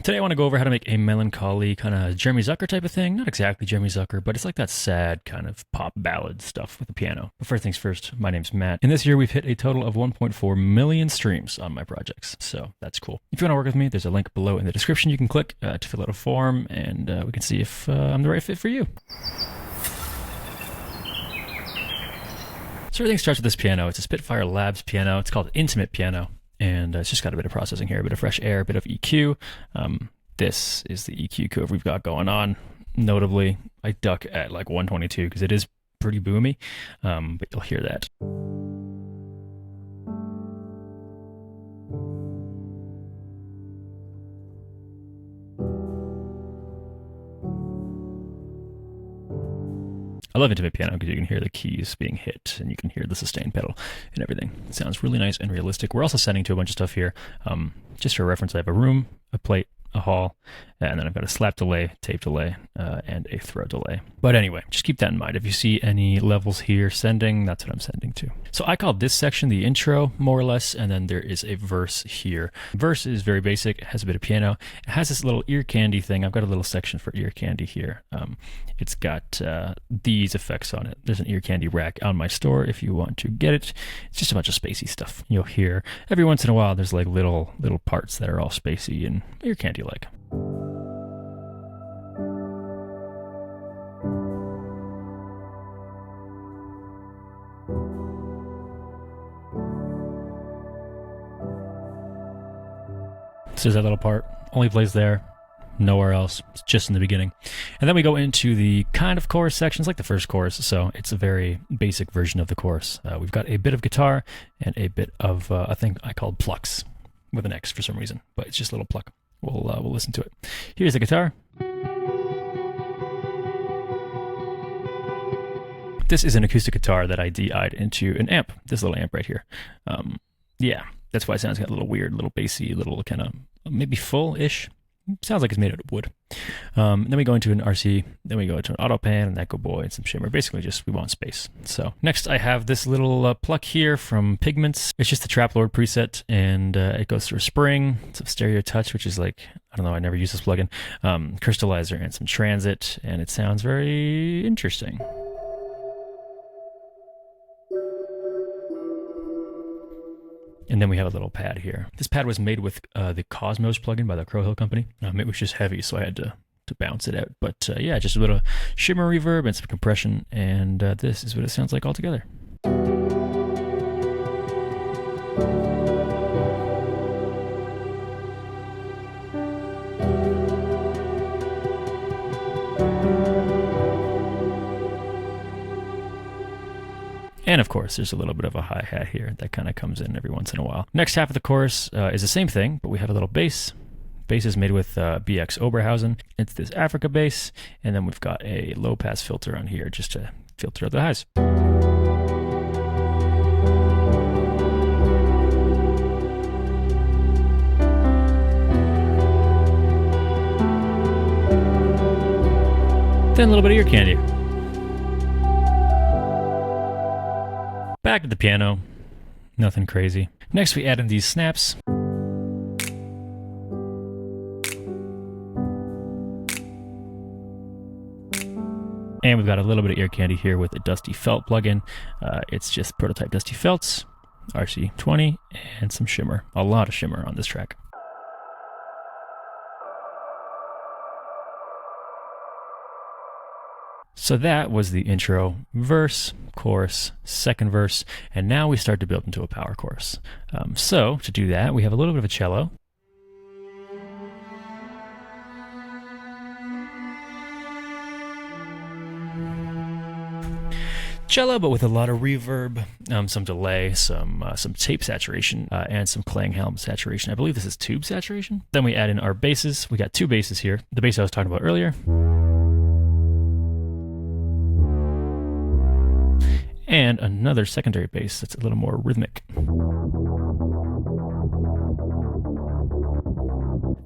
Today I want to go over how to make a melancholy kind of Jeremy Zucker type of thing. Not exactly Jeremy Zucker, but it's like that sad kind of pop ballad stuff with the piano. But first things first, my name's Matt. And this year we've hit a total of 1.4 million streams on my projects. So that's cool. If you want to work with me, there's a link below in the description you can click to fill out a form, and we can see if I'm the right fit for you. So everything starts with this piano. It's a Spitfire Labs piano. It's called Intimate Piano. And it's just got a bit of processing here, a bit of fresh air, a bit of EQ. This is the EQ curve we've got going on. Notably, I duck at like 122 because it is pretty boomy, but you'll hear that. I love Intimate Piano because you can hear the keys being hit and you can hear the sustain pedal and everything. It sounds really nice and realistic. We're also sending to a bunch of stuff here. Just for reference, I have a room, a plate, a hall, and then I've got a slap delay, tape delay, and a throw delay. But anyway, just keep that in mind. If you see any levels here sending, that's what I'm sending to. So I call this section the intro, more or less, and then there is a verse here. Verse is very basic, it has a bit of piano. It has this little ear candy thing. I've got a little section for ear candy here. It's got these effects on it. There's an ear candy rack on my store if you want to get it. It's just a bunch of spacey stuff. You'll hear every once in a while there's like little parts that are all spacey and ear candy like. So there's that little part, only plays there, nowhere else, it's just in the beginning. And then we go into the kind of chorus sections, like the first chorus, so it's a very basic version of the chorus. We've got a bit of guitar and a bit of a thing I called plucks, with an X for some reason, but it's just a little pluck. We'll listen to it. Here's the guitar. This is an acoustic guitar that I DI'd into an amp, this little amp right here. Yeah, that's why it sounds kind of a little weird, a little bassy, a little kind of maybe full-ish. Sounds like it's made out of wood. Then we go into an RC, then we go into an auto pan, an echo boy, and some shimmer. Basically just, we want space. So next I have this little pluck here from Pigments. It's just the Trap Lord preset, and it goes through a spring, some stereo touch, which is like, I don't know, I never use this plugin, crystallizer and some transit, and it sounds very interesting. And then we have a little pad here. This pad was made with the Cosmos plugin by the Crow Hill company. It was just heavy, so I had to bounce it out. But yeah, just a little shimmer reverb and some compression, and this is what it sounds like all together. And of course, there's a little bit of a hi-hat here that kind of comes in every once in a while. Next half of the chorus is the same thing, but we have a little bass. Bass is made with BX Oberhausen. It's this Africa bass, and then we've got a low-pass filter on here just to filter out the highs. Then a little bit of ear candy. Back to the piano, nothing crazy. Next we add in these snaps. And we've got a little bit of ear candy here with the Dusty Felt plugin. It's just prototype Dusty Felts, RC20, and some shimmer. A lot of shimmer on this track. So that was the intro, verse, chorus, second verse, and now we start to build into a power chorus. So to do that, we have a little bit of a cello. Cello, but with a lot of reverb, some delay, some tape saturation, and some Klanghelm saturation. I believe this is tube saturation. Then we add in our basses. We got two basses here. The bass I was talking about earlier. And another secondary bass that's a little more rhythmic.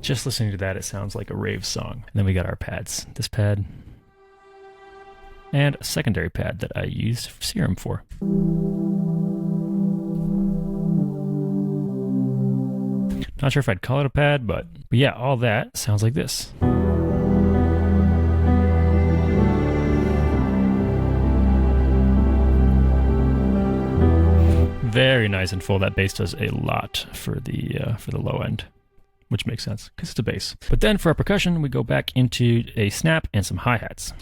Just listening to that, it sounds like a rave song. And then we got our pads. This pad, and a secondary pad that I used Serum for. Not sure if I'd call it a pad, but yeah, all that sounds like this. Very nice and full. That bass does a lot for the low end, which makes sense because it's a bass. But then for our percussion, we go back into a snap and some hi-hats.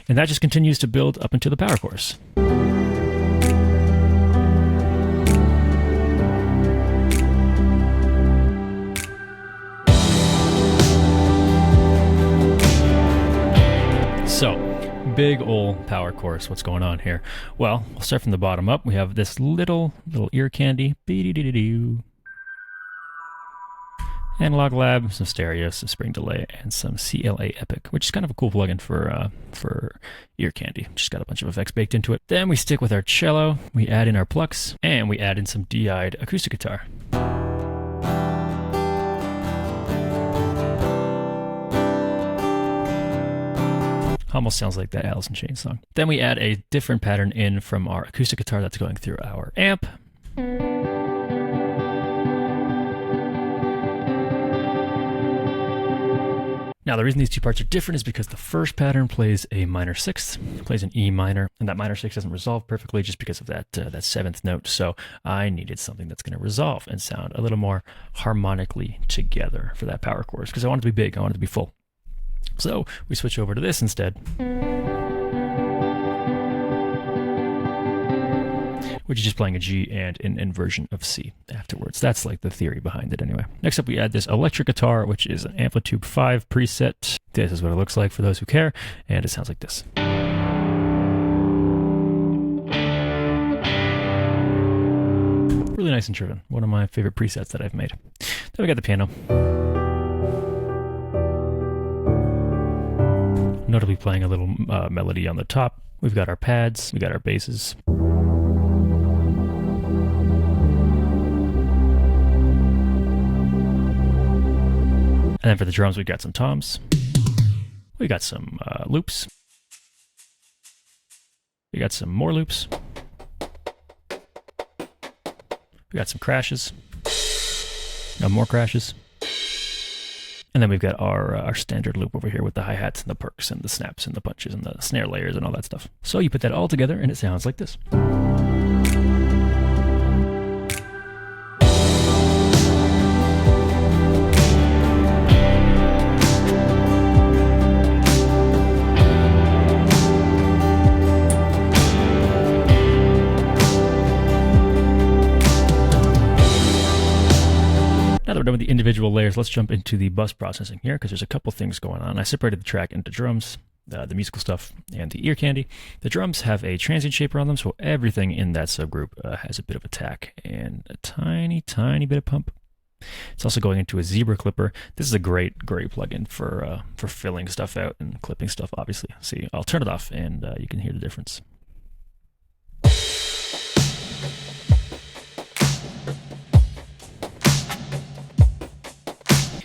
And that just continues to build up into the power chorus. So, big ol' power chorus. What's going on here? Well, we'll start from the bottom up. We have this little ear candy. Analog Lab, some stereo, some spring delay, and some CLA Epic, which is kind of a cool plugin for ear candy. Just got a bunch of effects baked into it. Then we stick with our cello, we add in our plucks, and we add in some DI'd acoustic guitar. Almost sounds like that Alice in Chains song. Then we add a different pattern in from our acoustic guitar that's going through our amp. Now, the reason these two parts are different is because the first pattern plays a minor sixth, plays an E minor, and that minor sixth doesn't resolve perfectly just because of that seventh note. So I needed something that's going to resolve and sound a little more harmonically together for that power chorus, because I want it to be big, I want it to be full. So we switch over to this instead, which is just playing a G and an inversion of C afterwards. That's like the theory behind it anyway. Next up, we add this electric guitar, which is an Amplitude 5 preset. This is what it looks like for those who care, and it sounds like this. Really nice and driven. One of my favorite presets that I've made. Then we got the piano. Notably playing a little melody on the top. We've got our pads, we got our basses. And then for the drums, we got some toms. We got some loops. We got some more loops. We got some crashes. More crashes. And then we've got our standard loop over here with the hi-hats and the perks and the snaps and the punches and the snare layers and all that stuff. So you put that all together and it sounds like this. Now that we're done with the individual layers, let's jump into the bus processing here, because there's a couple things going on. I separated the track into drums, the musical stuff, and the ear candy. The drums have a transient shaper on them, so everything in that subgroup has a bit of attack and a tiny, tiny bit of pump. It's also going into a zebra clipper. This is a great plugin for filling stuff out and clipping stuff, obviously. See, I'll turn it off and you can hear the difference.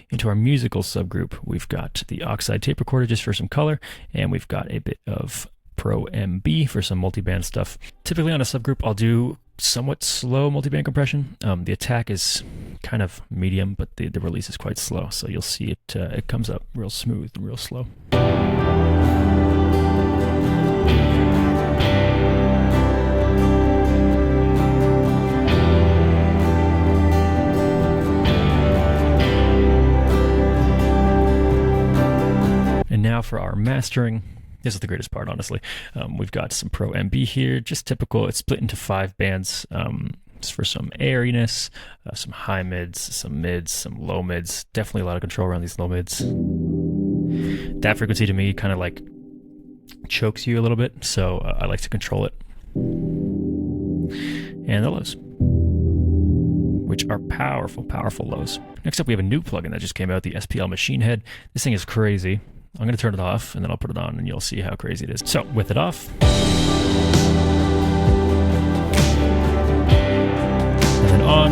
Into our musical subgroup, we've got the oxide tape recorder just for some color, and we've got a bit of Pro MB for some multiband stuff. Typically on a subgroup, I'll do somewhat slow multiband compression. The attack is kind of medium, but the release is quite slow, so you'll see it comes up real smooth and real slow. And now for our mastering. This is the greatest part, honestly. We've got some Pro MB here, just typical. It's split into 5 bands. It's for some airiness, some high mids, some low mids. Definitely a lot of control around these low mids. That frequency to me kind of like chokes you a little bit, so I like to control it. And the lows, which are powerful, powerful lows. Next up, we have a new plugin that just came out, the SPL Machine Head. This thing is crazy. I'm going to turn it off, and then I'll put it on, and you'll see how crazy it is. So, with it off, and then on,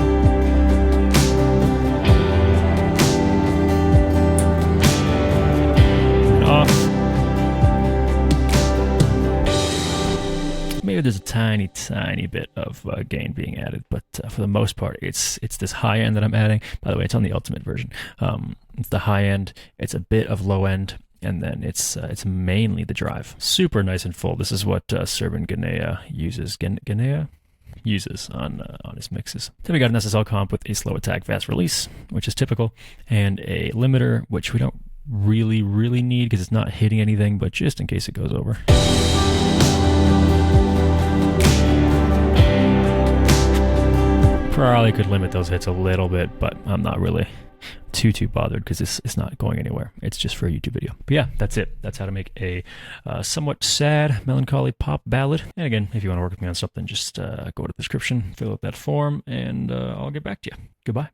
and off. Maybe there's a tiny bit of gain being added, but for the most part, it's this high end that I'm adding. By the way, it's on the ultimate version. It's the high end. It's a bit of low end, and then it's mainly the drive. Super nice and full. This is what 𝗕𝗘𝗠𝗘𝗥 uses. 𝗕𝗘𝗠𝗘𝗥 uses on his mixes. Then we got an SSL comp with a slow attack fast release, which is typical, and a limiter, which we don't really need because it's not hitting anything, but just in case it goes over. Probably could limit those hits a little bit, but I'm not really too bothered because it's not going anywhere. It's just for a YouTube video. But yeah, that's it. That's how to make a somewhat sad, melancholy pop ballad. And again, if you want to work with me on something, just go to the description, fill out that form, and I'll get back to you. Goodbye.